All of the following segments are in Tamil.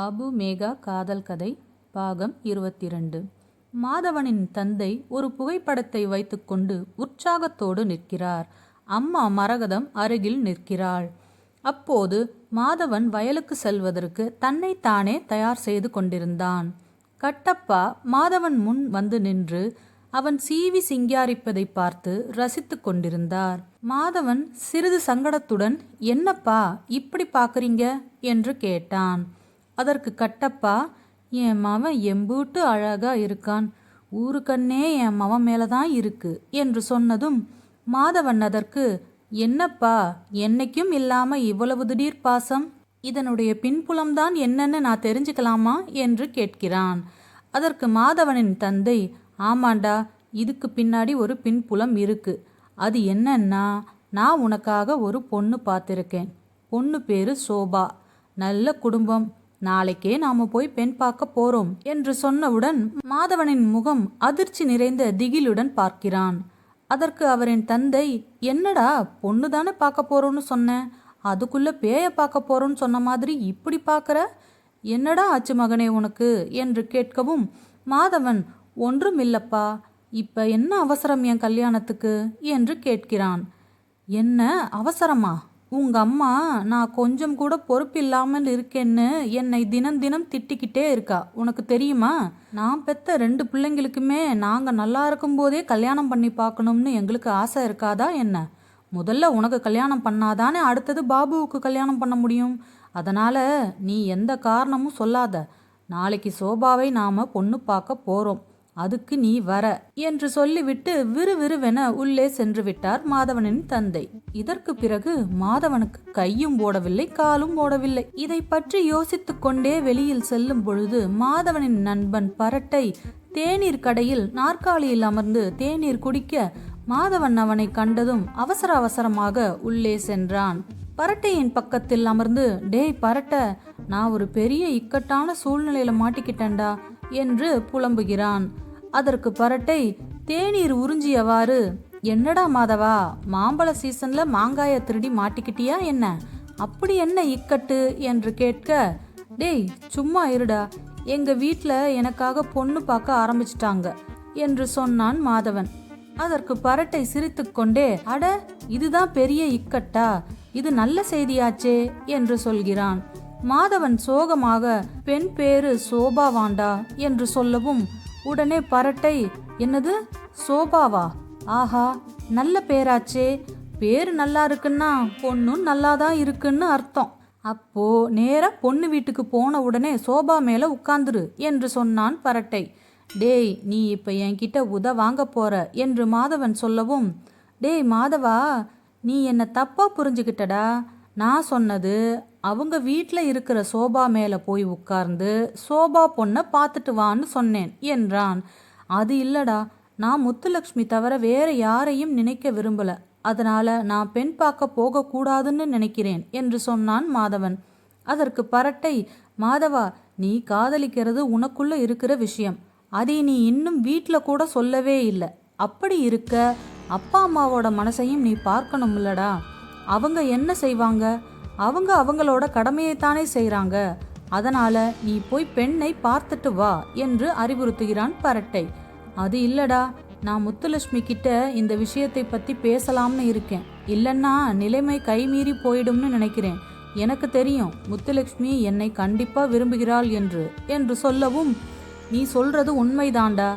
பாபு மேகா காதல் கதை பாகம் 22. மாதவனின் தந்தை ஒரு புகைப்படத்தை வைத்துக்கொண்டு உற்சாகத்தோடு நிற்கிறார். அம்மா மரகதம் அருகில் நிற்கிறாள். அப்போது மாதவன் வயலுக்கு செல்வதற்கு தன்னைத்தானே தயார் செய்து கொண்டிருந்தான். கட்டப்பா மாதவன் முன் வந்து நின்று அவன் சீவி சிங்காரிப்பதை பார்த்து ரசித்து கொண்டிருந்தார். மாதவன் சிறிது சங்கடத்துடன், என்னப்பா இப்படி பார்க்குறீங்க என்று கேட்டான். அதற்கு கட்டப்பா, என் மவன் எம்பூட்டு அழகா இருக்கான், ஊருக்கண்ணே என் மவன் மேலதான் இருக்கு என்று சொன்னதும் மாதவன் அதற்கு, என்னப்பா என்னைக்கும் இல்லாம இவ்வளவு திடீர் பாசம், இதனுடைய பின்புலம்தான் என்னன்னு நான் தெரிஞ்சுக்கலாமா என்று கேட்கிறான். அதற்கு மாதவனின் தந்தை, ஆமாண்டா, இதுக்கு பின்னாடி ஒரு பின்புலம் இருக்கு. அது என்னன்னா, நான் உனக்காக ஒரு பொண்ணு பார்த்துருக்கேன். பொண்ணு பேரு சோபா, நல்ல குடும்பம், நாளைக்கே நாம போய் பெண் பார்க்க போறோம் என்று சொன்னவுடன் மாதவனின் முகம் அதிர்ச்சி நிறைந்த திகிலுடன் பார்க்கிறான். அதற்கு அவரின் தந்தை, என்னடா பொண்ணு தானே பார்க்க போறோம்னு சொன்னேன், அதுக்குள்ள பேய பார்க்க போறோம்னு சொன்ன மாதிரி இப்படி பார்க்கற, என்னடா ஆச்சு மகனே உனக்கு என்று கேட்கவும் மாதவன், ஒன்றும் இல்லப்பா, இப்ப என்ன அவசரம் என் கல்யாணத்துக்கு என்று கேட்கிறான். என்ன அவசரமா? உங்க அம்மா நான் கொஞ்சம் கூட பொறுப்பில்லாமல் இருக்கேன்னு என்னை தினம் தினம் திட்டிக்கிட்டே இருக்கா, உனக்கு தெரியுமா? நான் பெத்த 2 பிள்ளைங்களுக்குமே நாங்க நல்லா இருக்கும் போதே கல்யாணம் பண்ணி பார்க்கணும்னு எங்களுக்கு ஆசை இருக்காதா என்ன? முதல்ல உனக்கு கல்யாணம் பண்ணாதானே அடுத்தது பாபுவுக்கு கல்யாணம் பண்ண முடியும். அதனால நீ எந்த காரணமும் சொல்லாத. நாளைக்கு சோபாவை நாம பொண்ணு பார்க்க போறோம், அதுக்கு நீ வர என்று சொல்லிவிட்டு விறுவிறுவென உள்ளே சென்று விட்டார் மாதவனின் தந்தை. இதற்கு பிறகு மாதவனுக்கு கையும் ஓடவில்லை, காலும் ஓடவில்லை. இதை பற்றி யோசித்துக் கொண்டே வெளியில் செல்லும் பொழுது மாதவனின் நண்பன் பரட்டை தேநீர் கடையில் நாற்காலியில் அமர்ந்து தேநீர் குடிக்க மாதவன் அவனை கண்டதும் அவசர அவசரமாக உள்ளே சென்றான். பரட்டையின் பக்கத்தில் அமர்ந்து, டேய் பரட்ட, நான் ஒரு பெரிய இக்கட்டான சூழ்நிலையில மாட்டிக்கிட்டேன்டா என்று புலம்புகிறான். அதற்கு பரட்டை தேநீர் உறிஞ்சியவாறு, என்னடா மாதவா, மாம்பழ சீசன்ல மாங்காய திருடி மாட்டிக்கிட்டியா என்ன? அப்படி என்ன இக்கட்டு என்று கேட்க, டேய் சும்மா இருடா, எங்க வீட்டில் எனக்காக பொண்ணு பார்க்க ஆரம்பிச்சிட்டாங்க என்று சொன்னான் மாதவன். அதற்கு பரட்டை சிரித்துக்கொண்டே, அட இதுதான் பெரிய இக்கட்டா, இது நல்ல செய்தியாச்சே என்று சொல்கிறான். மாதவன் சோகமாக, பெண் பேரு சோபாவாண்டா என்று சொல்லவும் உடனே பரட்டை, என்னது சோபாவா? ஆஹா, நல்ல பேராச்சே, பேரு நல்லா இருக்குன்னா பொண்ணும் நல்லாதான் இருக்குன்னு அர்த்தம். அப்போ நேரா பொண்ணு வீட்டுக்கு போன உடனே சோபா மேல உட்கார்ந்துரு என்று சொன்னான் பரட்டை. டேய் நீ இப்ப என்கிட்ட வாங்க போற என்று மாதவன் சொல்லவும், டேய் மாதவா, நீ என்ன தப்பா புரிஞ்சுக்கிட்டடா. நான் சொன்னது அவங்க வீட்டில் இருக்கிற சோபா மேலே போய் உட்கார்ந்து சோபா பொண்ணை பார்த்துட்டு வான்னு சொன்னேன் என்றான். அது இல்லடா, நான் முத்துலக்ஷ்மி தவிர வேற யாரையும் நினைக்க விரும்பல, அதனால நான் பெண் பார்க்க போகக்கூடாதுன்னு நினைக்கிறேன் என்று சொன்னான் மாதவன். அதற்கு பரட்டை, மாதவா, நீ காதலிக்கிறது உனக்குள்ள இருக்கிற விஷயம், அதை நீ இன்னும் வீட்டில் கூட சொல்லவே இல்லை. அப்படி இருக்க அப்பா அம்மாவோட மனசையும் நீ பார்க்கணும்லடா. அவங்க என்ன செய்வாங்க? அவங்க அவங்களோட கடமையைத்தானே செய்கிறாங்க. அதனால நீ போய் பெண்ணை பார்த்துட்டு வா என்று அறிவுறுத்துகிறான் பரட்டை. அது இல்லடா, நான் முத்துலட்சுமி கிட்ட இந்த விஷயத்தை பற்றி பேசலாம்னு இருக்கேன், இல்லைன்னா நிலைமை கைமீறி போயிடும்னு நினைக்கிறேன். எனக்கு தெரியும் முத்துலட்சுமி என்னை கண்டிப்பாக விரும்புகிறாள் என்று சொல்லவும், நீ சொல்றது உண்மைதான்டா,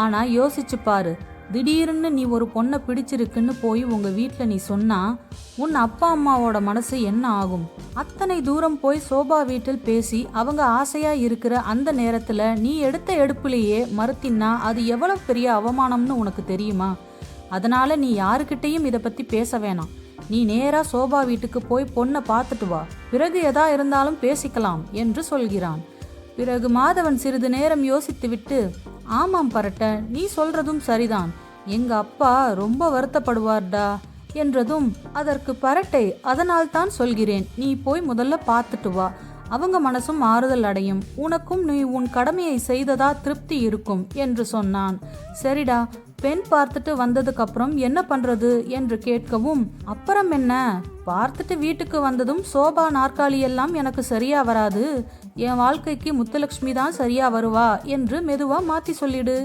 ஆனால் யோசிச்சு பாரு, திடீர்னு நீ ஒரு பொண்ணை பிடிச்சிருக்குன்னு போய் உங்கள் வீட்டில் நீ சொன்னா உன் அப்பா அம்மாவோட மனசு என்ன ஆகும்? அத்தனை தூரம் போய் சோபா வீட்டில் பேசி அவங்க ஆசையாக இருக்கிற அந்த நேரத்தில் நீ எடுத்த எடுப்புலேயே மறுத்தின்னா அது எவ்வளவு பெரிய அவமானம்னு உனக்கு தெரியுமா? அதனால் நீ யாருக்கிட்டையும் இதை பற்றி பேச வேணாம். நீ நேராக சோபா வீட்டுக்கு போய் பொண்ணை பார்த்துட்டு வா, பிறகு எதா இருந்தாலும் பேசிக்கலாம் என்று சொல்கிறான். பிறகு மாதவன் சிறிது நேரம் யோசித்துவிட்டு, ஆமாம் பரட்ட, நீ சொல்றதும் சரிதான், எங்க அப்பா ரொம்ப வருத்தப்படுவார்டா என்றதும் அதற்கு பரட்டை, அதனால் தான் சொல்கிறேன், நீ போய் முதல்ல பார்த்துட்டு வா, அவங்க மனசும் ஆறுதல் அடையும், உனக்கும் நீ உன் கடமையை செய்ததா திருப்தி இருக்கும் என்று சொன்னான். சரிடா, பெண் பார்த்துட்டு வந்ததுக்கு அப்புறம் என்ன பண்றது என்று கேட்கவும், அப்புறம் என்ன, பார்த்துட்டு வீட்டுக்கு வந்ததும் சோபா நாற்காலி எல்லாம் எனக்கு சரியா வராது, என் வாழ்க்கைக்கு முத்துலட்சுமி தான் சரியா வருவா என்று மெதுவா மாத்தி சொல்லிடு.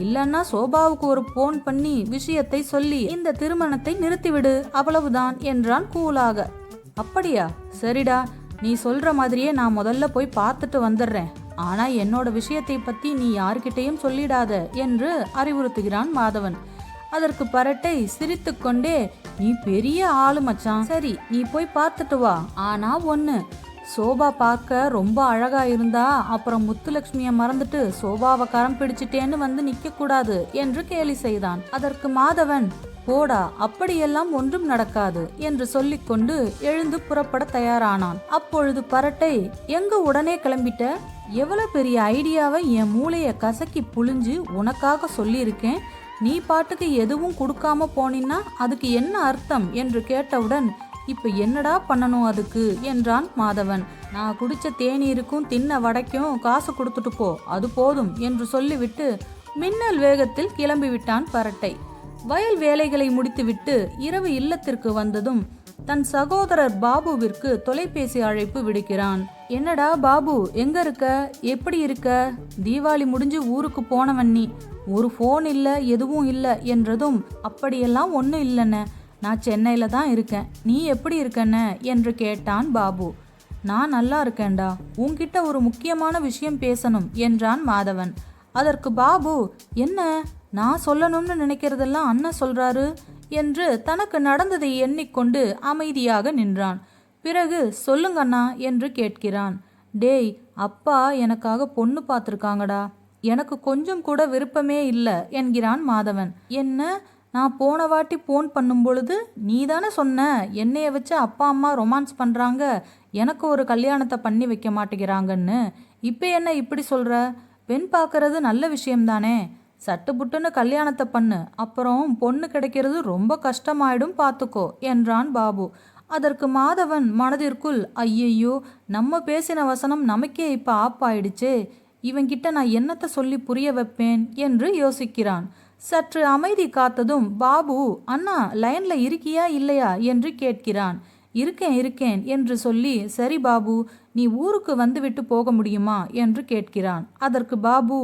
இல்லன்னா சோபாவுக்கு ஒரு போன் பண்ணி விஷயத்தை சொல்லி இந்த திருமணத்தை நிறுத்திவிடு, அவ்வளவுதான் என்றான் கூலாக. அப்படியா, சரிடா, நீ சொல்ற மாதிரியே நான் முதல்ல போய் பார்த்துட்டு வந்துடுறேன். ஆனா என்னோட விஷயத்தை பத்தி நீ யாருக்கிட்டையும் சொல்லிடாத என்று அறிவுறுத்துகிறான் மாதவன். அதற்கு பரட்டை சிரித்து கொண்டே, நீ பெரிய ஆளு மச்சான், சரி நீ போய் பார்த்துட்டு வா. ஆனா ஒண்ணு, சோபா பார்க்க ரொம்ப அழகா இருந்தா அப்புறம் முத்துலட்சுமிய மறந்துட்டு சோபாவை கரம் பிடிச்சிட்டேன்னு வந்து நிக்க கூடாது என்று கேலி செய்தான். அதற்கு மாதவன், போடா, அப்படியெல்லாம் ஒன்றும் நடக்காது என்று சொல்லிக்கொண்டு எழுந்து புறப்பட தயாரானான். அப்பொழுது பரட்டை, எங்க உடனே கிளம்பிட்ட? எவ்வளவு பெரிய ஐடியாவை என் மூளைய கசக்கி புழிஞ்சு உனக்காக சொல்லியிருக்கேன், நீ பாட்டுக்கு எதுவும் கொடுக்காம போனின்னா அதுக்கு என்ன அர்த்தம் என்று கேட்டவுடன், இப்ப என்னடா பண்ணணும் அதுக்கு என்றான் மாதவன். நான் குடிச்ச தேநீருக்கும் தின்ன வடைக்கும் காசு கொடுத்துட்டு போ, அது போதும் என்று சொல்லிவிட்டு மின்னல் வேகத்தில் கிளம்பிவிட்டான் பரட்டை. வயல் வேலைகளை முடித்துவிட்டு இரவு இல்லத்திற்கு வந்ததும் தன் சகோதரர் பாபுவிற்கு தொலைபேசி அழைப்பு விடுக்கிறான். என்னடா பாபு, எங்க இருக்க, எப்படி இருக்க? தீபாவளி முடிஞ்சு ஊருக்கு போனவன் நீ, ஒரு போன் இல்ல எதுவும் இல்ல என்றதும், அப்படியெல்லாம் ஒன்றும் இல்லைண்ண, நான் சென்னையில தான் இருக்கேன், நீ எப்படி இருக்கண்ண என்று கேட்டான் பாபு. நான் நல்லா இருக்கேன்டா, உன்கிட்ட ஒரு முக்கியமான விஷயம் பேசணும் என்றான் மாதவன். அதற்கு பாபு, என்ன, நான் சொல்லணும்னு நினைக்கிறதெல்லாம் அண்ணன் சொல்றாரு என்று தனக்கு நடந்ததை எண்ணிக்கொண்டு அமைதியாக நின்றான். பிறகு சொல்லுங்க அண்ணா என்று கேட்கிறான். டேய், அப்பா எனக்காக பொண்ணு பார்த்துருக்காங்கடா, எனக்கு கொஞ்சம் கூட விருப்பமே இல்லை என்கிறான் மாதவன். என்ன, நான் போன வாட்டி போன் பண்ணும் பொழுது நீ தானே சொன்ன என்னைய வச்சு அப்பா அம்மா ரொமான்ஸ் பண்ணுறாங்க, எனக்கு ஒரு கல்யாணத்தை பண்ணி வைக்க மாட்டேங்கிறாங்கன்னு, இப்போ என்ன இப்படி சொல்கிற? பெண் பார்க்கறது நல்ல விஷயம்தானே, சட்டுப்புட்டுன்னு கல்யாணத்தை பண்ணு, அப்புறம் பொண்ணு கிடைக்கிறது ரொம்ப கஷ்டமாயிடும் பார்த்துக்கோ என்றான் பாபு. அதற்கு மாதவன் மனதிற்குள், ஐயையோ, நம்ம பேசின வசனம் நமக்கே இப்போ ஆப்பாயிடுச்சே, இவங்கிட்ட நான் என்னத்தை சொல்லி புரிய வைப்பேன் என்று யோசிக்கிறான். சற்று அமைதி காத்ததும் பாபு, அண்ணா லைன்ல இருக்கியா இல்லையா என்று கேட்கிறான். இருக்கேன் இருக்கேன் என்று சொல்லி, சரி பாபு, நீ ஊருக்கு வந்துவிட்டு போக முடியுமா என்று கேட்கிறான். அதற்கு பாபு,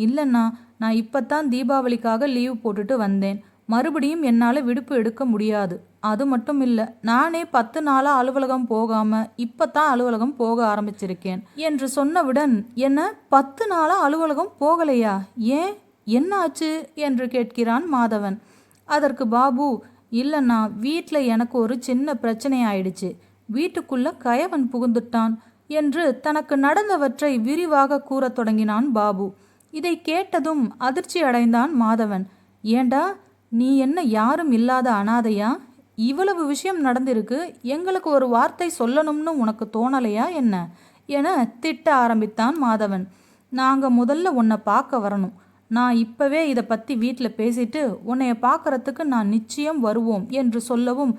இல்லைண்ணா, நான் இப்பத்தான் தீபாவளிக்காக லீவ் போட்டுட்டு வந்தேன், மறுபடியும் என்னால் விடுப்பு எடுக்க முடியாது, அது மட்டும் இல்லை, நானே 10 நாளாக அலுவலகம் போகாம இப்பத்தான் அலுவலகம் போக ஆரம்பிச்சிருக்கேன் என்று சொன்னவுடன், என்ன 10 நாளாக அலுவலகம் போகலையா, ஏன், என்ன ஆச்சு என்று கேட்கிறான் மாதவன். அதற்கு பாபு, இல்லைண்ணா, வீட்டில் எனக்கு ஒரு சின்ன பிரச்சனை ஆயிடுச்சு, வீட்டுக்குள்ள கயவன் புகுந்துட்டான் என்று தனக்கு நடந்தவற்றை விரிவாக கூறத் தொடங்கினான் பாபு. இதை கேட்டதும் அதிர்ச்சி அடைந்தான் மாதவன். ஏண்டா, நீ என்ன யாரும் இல்லாத அனாதையா? இவ்வளவு விஷயம் நடந்திருக்கு, எங்களுக்கு ஒரு வார்த்தை சொல்லணும்னு உனக்கு தோணலையா என்ன என திட்ட ஆரம்பித்தான் மாதவன். நாங்கள் முதல்ல உன்னை பார்க்க வரணும், நான் இப்பவே இதை பற்றி வீட்டில் பேசிட்டு உன்னைய பார்க்கறதுக்கு நான் நிச்சயம் வருவோம் என்று சொல்லவும்,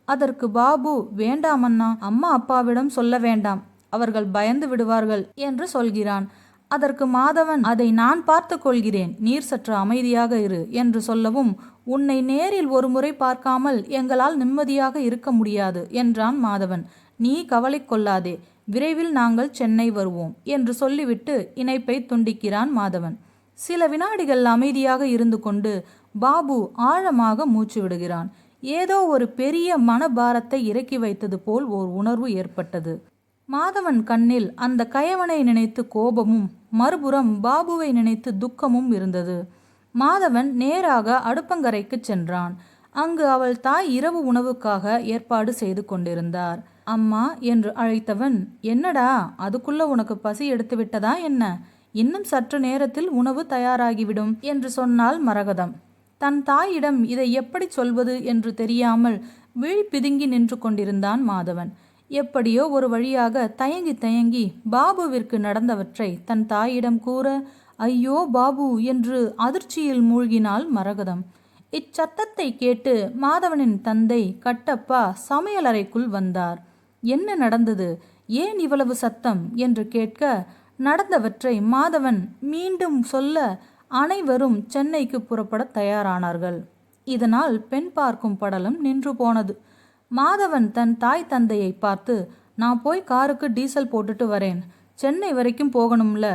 அதற்கு பாபு, வேண்டாமண்ணா, அம்மா அப்பாவிடம் சொல்ல வேண்டாம், அவர்கள் பயந்து விடுவார்கள் என்று சொல்கிறான். அதற்கு மாதவன், அதை நான் பார்த்து கொள்கிறேன், நீர் சற்று அமைதியாக இரு என்று சொல்லவும், உன்னை நேரில் ஒரு முறை பார்க்காமல் எங்களால் நிம்மதியாக இருக்க முடியாது என்றான் மாதவன். நீ கவலை கொள்ளாதே, விரைவில் நாங்கள் சென்னை வருவோம் என்று சொல்லிவிட்டு இணைப்பை துண்டிக்கிறான் மாதவன். சில வினாடிகள் அமைதியாக இருந்து கொண்டு பாபு ஆழமாக மூச்சு விடுகிறான். ஏதோ ஒரு பெரிய மனபாரத்தை இறக்கி வைத்தது போல் ஓர் உணர்வு ஏற்பட்டது. மாதவன் கண்ணில் அந்த கயவனை நினைத்து கோபமும் மறுபுறம் பாபுவை நினைத்து துக்கமும் இருந்தது. மாதவன் நேராக அடுப்பங்கரைக்கு சென்றான். அங்கு அவள் தாய் இரவு உணவுக்காக ஏற்பாடு செய்து கொண்டிருந்தார். அம்மா என்று அழைத்தவன், என்னடா, அதுக்குள்ள உனக்கு பசி எடுத்து விட்டதா என்ன? இன்னும் சற்று நேரத்தில் உணவு தயாராகிவிடும் என்று சொன்னாள் மரகதம். தன் தாயிடம் இதை எப்படி சொல்வது என்று தெரியாமல் விழி பிதுங்கி நின்று கொண்டிருந்தான் மாதவன். எப்படியோ ஒரு வழியாக தயங்கி தயங்கி பாபுவிற்கு நடந்தவற்றை தன் தாயிடம் கூற, ஐயோ பாபு என்று அதிர்ச்சியில் மூழ்கினாள் மரகதம். இச்சத்தத்தை கேட்டு மாதவனின் தந்தை கட்டப்பா சமையலறைக்குள் வந்தார். என்ன நடந்தது, ஏன் இவ்வளவு சத்தம் என்று கேட்க, நடந்தவற்றை மாதவன் மீண்டும் சொல்ல, அனைவரும் சென்னைக்கு புறப்பட தயாரானார்கள். இதனால் பெண் பார்க்கும் படலம் நின்று போனது. மாதவன் தன் தாய் தந்தையை பார்த்து, நான் போய் காருக்கு டீசல் போட்டுட்டு வரேன், சென்னை வரைக்கும் போகணும்ல,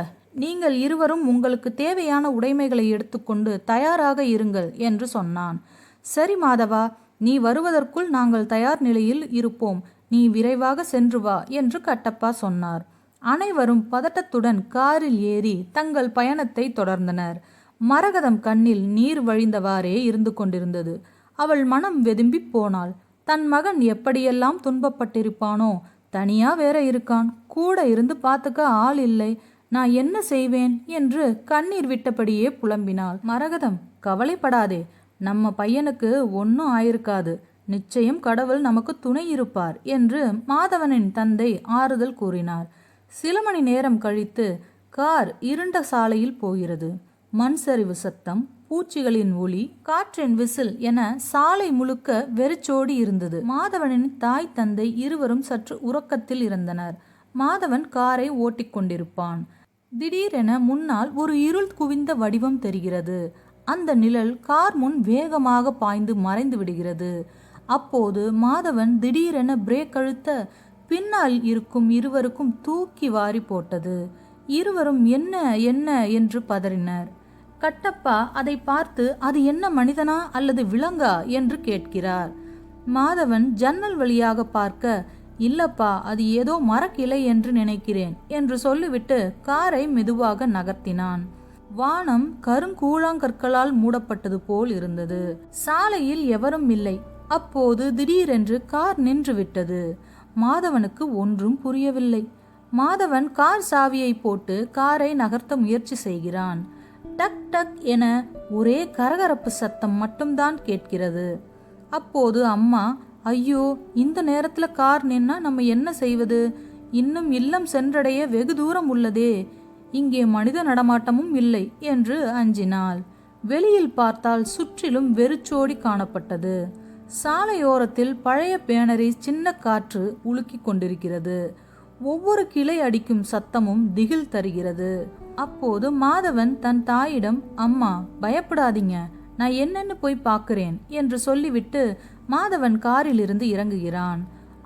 நீங்கள் இருவரும் உங்களுக்கு தேவையான உடைமைகளை எடுத்துக்கொண்டு தயாராக இருங்கள் என்று சொன்னான். சரி மாதவா, நீ வருவதற்குள் நாங்கள் தயார் நிலையில் இருப்போம், நீ விரைவாக சென்று வா என்று கட்டப்பா சொன்னார். அனைவரும் பதட்டத்துடன் காரில் ஏறி தங்கள் பயணத்தை தொடர்ந்தனர். மரகதம் கண்ணில் நீர் வழிந்தவாறே இருந்து கொண்டிருந்தது. அவள் மனம் வெதும்பி போனாள். தன் மகன் எப்படியெல்லாம் துன்பப்பட்டிருப்பானோ, தனியா வேற இருக்கான், கூட இருந்து பார்த்துக்க ஆள் இல்லை, நான் என்ன செய்வேன் என்று கண்ணீர் விட்டபடியே புலம்பினாள். மரகதம், கவலைப்படாதே, நம்ம பையனுக்கு ஒன்றும் ஆயிருக்காது, நிச்சயம் கடவுள் நமக்கு துணை இருப்பார் என்று மாதவனின் தந்தை ஆறுதல் கூறினார். சில மணி நேரம் கழித்து கார் இருண்ட சாலையில் போகிறது. மண் சரிவு சத்தம், பூச்சிகளின் ஒளி, காற்றின் விசில் என சாலை முழுக்க வெறிச்சோடி இருந்தது. மாதவனின் தாய் தந்தை இருவரும் சற்று உறக்கத்தில் இருந்தனர். மாதவன் காரை ஓட்டிக்கொண்டிருப்பான். திடீரென முன்னால் ஒரு இருள் குவிந்த வடிவம் தெரிகிறது. அந்த நிழல் கார் முன் வேகமாக பாய்ந்து மறைந்து விடுகிறது. அப்போது மாதவன் திடீரென பிரேக் அழுத்த பின்னால் இருக்கும் இருவருக்கும் தூக்கி வாரி போட்டது. இருவரும் என்ன என்ன என்று பதறினர். கட்டப்பா அதை பார்த்து, அது என்ன மனிதனா அல்லது விலங்கா என்று கேட்கிறார். மாதவன் ஜன்னல் வழியாக பார்க்க, இல்லப்பா, அது ஏதோ மரக்கிளை என்று நினைக்கிறேன் என்று சொல்லிவிட்டு காரை மெதுவாக நகர்த்தினான். வானம் கருங்கூழாங்கற்களால் மூடப்பட்டது போல் இருந்தது. சாலையில் எவரும் இல்லை. அப்போது திடீரென்று கார் நின்று விட்டது. மாதவனுக்கு ஒன்றும் புரியவில்லை. மாதவன் கார் சாவியை போட்டு காரை நகர்த்த முயற்சி செய்கிறான். டக் டக் என ஒரே கரகரப்பு சத்தம் மட்டும்தான் கேட்கிறது. அப்போது அம்மா, ஐயோ, இந்த நேரத்துல கார் நின்னா நம்ம என்ன செய்வது, இன்னும் இல்லம் சென்றடைய வெகு தூரம் உள்ளதே, இங்கே மனித நடமாட்டமும் இல்லை என்று அஞ்சினாள். வெளியில் பார்த்தால் சுற்றிலும் வெறிச்சோடி காணப்பட்டது. சாலையோரத்தில் பழைய பேனரை சின்ன காற்று உலுக்கி கொண்டிருக்கிறது. ஒவ்வொரு கிளை அடிக்கும் சத்தமும் திகில் தருகிறது. அப்போது மாதவன் தன் தாயிடம், அம்மா பயப்படாதீங்க, நான் என்னன்னு போய் பார்க்கிறேன் என்று சொல்லிவிட்டு மாதவன் காரில் இருந்து இறங்குகிறான்.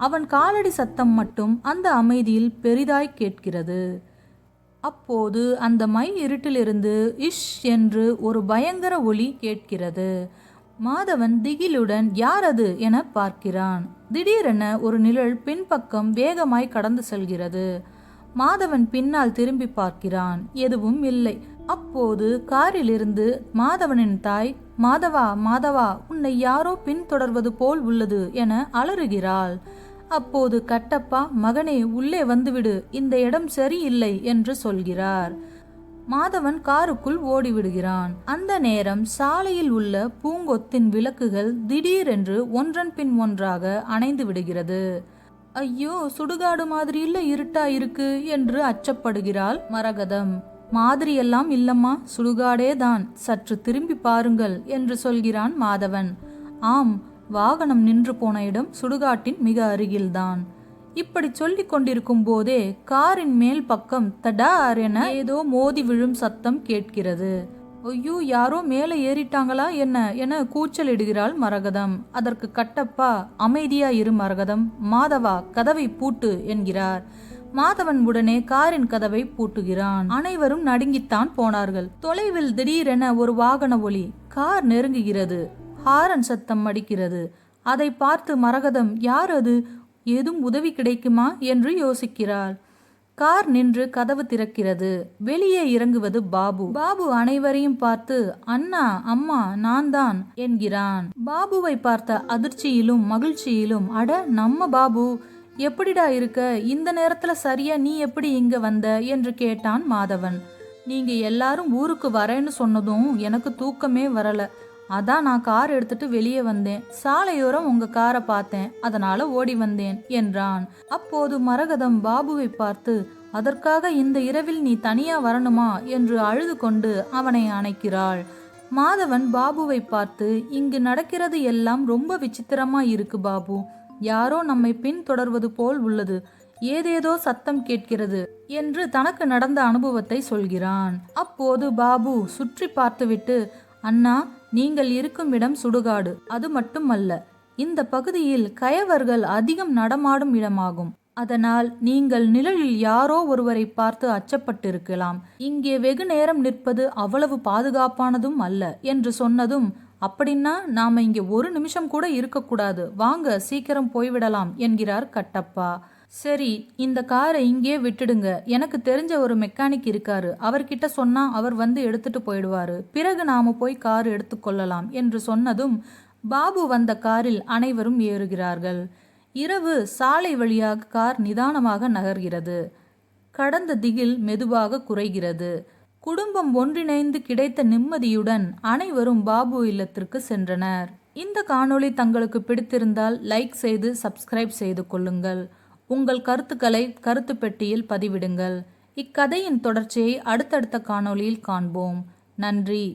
அவன் காலடி சத்தம் மட்டும் அந்த அமைதியில் பெரிதாய் கேட்கிறது. அப்போது அந்த மை இருட்டிலிருந்து இஷ் என்று ஒரு பயங்கர ஒலி கேட்கிறது. மாதவன் திகிலுடன் யார் அது என பார்க்கிறான். திடீரென ஒரு நிழல் பின்பக்கம் வேகமாய் கடந்து செல்கிறது. மாதவன் பின்னால் திரும்பி பார்க்கிறான். எதுவும் இல்லை. அப்போது காரிலிருந்து மாதவனின் தாய், மாதவா மாதவா, உன்னை யாரோ பின்தொடர்வது போல் உள்ளது என அலறுகிறாள். அப்போது கட்டப்பா, மகனே உள்ளே வந்துவிடு, இந்த இடம் சரியில்லை என்று சொல்கிறார். மாதவன் காருக்குள் ஓடிவிடுகிறான். அந்த நேரம் சாலையில் உள்ள பூங்கொத்தின் விளக்குகள் திடீரென்று ஒன்றன் பின் ஒன்றாக அணைந்து விடுகிறது. ஐயோ, சுடுகாடு மாதிரி இல்ல இருட்டா இருக்கு என்று அச்சப்படுகிறாள் மரகதம். மாதிரியெல்லாம் இல்லம்மா, சுடுகாடே தான், சற்று திரும்பி பாருங்கள் என்று சொல்கிறான் மாதவன். ஆம், வாகனம் நின்று போன இடம் சுடுகாட்டின் மிக அருகில்தான். இப்படி சொல்லி கொண்டிருக்கும் போதே காரின் மேல் பக்கம் தடார் என ஏதோ மோதி விழும் சத்தம் கேட்கிறது. ஐயோ, யாரோ மேலே ஏறிட்டாங்களா என்ன என கூச்சலிடுகிறாள் மரகதம். அதற்கு கட்டப்பா, அமைதியா இரு மரகதம், மாதவா கதவை பூட்டு என்கிறார். மாதவன் உடனே காரின் கதவை பூட்டுகிறான். அனைவரும் நடுங்கித்தான் போனார்கள். தொலைவில் திடீரென ஒரு வாகன ஒலி. கார் நெருங்குகிறது. ஹாரன் சத்தம் அடிக்கிறது. அதை பார்த்து மரகதம், யார் அது, ஏதும் உதவி கிடைக்குமா என்று யோசிக்கிறாள். கார் நின்று கதவு திறக்கிறது. வெளியே இறங்குவது பாபு. பாபு அனைவரையும் பார்த்து, அண்ணா, அம்மா, நான் தான் என்கிறான். பாபுவை பார்த்த அதிர்ச்சியிலும் மகிழ்ச்சியிலும், அட நம்ம பாபு, எப்படிடா இருக்க, இந்த நேரத்துல சரியா நீ எப்படி இங்க வந்த என்று கேட்டான் மாதவன். நீங்க எல்லாரும் ஊருக்கு வரேன்னு சொன்னதும் எனக்கு தூக்கமே வரல, அதான் நான் கார் எடுத்துட்டு வெளியே வந்தேன். சாலையோரம் உங்க காரை பார்த்தேன், அதனால ஓடி வந்தேன் என்றான். அப்போது மரகதம் பாபுவை பார்த்து, அதற்காக இந்த இரவில் நீ தனியா வரணுமா என்று அழுது கொண்டு அவனை அணைக்கிறாள். மாதவன் பாபுவை பார்த்து, இங்கு நடக்கிறது எல்லாம் ரொம்ப விசித்திரமா இருக்கு பாபு, யாரோ நம்மை பின் தொடர்வது போல் உள்ளது. ஏதேதோ சத்தம் கேட்கிறது என்று தனக்கு நடந்த அனுபவத்தை சொல்கிறான். அப்போது பாபு சுற்றி பார்த்துவிட்டு, அண்ணா, நீங்கள் இருக்கும் இடம் சுடுகாடு. அது மட்டுமல்ல, இந்த பகுதியில் கயவர்கள் அதிகம் நடமாடும் இடமாகும். அதனால் நீங்கள் நிழலில் யாரோ ஒருவரை பார்த்து அச்சப்பட்டிருக்கலாம். இங்கே வெகு நேரம் நிற்பது அவ்வளவு பாதுகாப்பானதும் அல்ல என்று சொன்னதும், அப்படின்னா நாம இங்கே ஒரு நிமிஷம் கூட இருக்கக்கூடாது, வாங்க சீக்கிரம் போய்விடலாம் என்கிறார் கட்டப்பா. சரி, இந்த காரை இங்கே விட்டுடுங்க, எனக்கு தெரிஞ்ச ஒரு மெக்கானிக் இருக்காரு, அவர்கிட்ட சொன்னா அவர் வந்து எடுத்துட்டு போயிடுவாரு, பிறகு நாம போய் கார் எடுத்துக்கொள்ளலாம் என்று சொன்னதும் பாபு வந்த காரில் அனைவரும் ஏறுகிறார்கள். இரவு சாலை வழியாக கார் நிதானமாக நகர்கிறது. கடந்த திகில் மெதுவாக குறைகிறது. குடும்பம் ஒன்றிணைந்து கிடைத்த நிம்மதியுடன் அனைவரும் பாபு இல்லத்திற்கு சென்றனர். இந்த காணொளி தங்களுக்கு பிடித்திருந்தால் லைக் செய்து சப்ஸ்கிரைப் செய்து கொள்ளுங்கள். உங்கள் கருத்துக்களை கருத்து பெட்டியில் பதிவிடுங்கள். இக்கதையின் தொடர்ச்சியை அடுத்தடுத்த காணொளியில் காண்போம். நன்றி.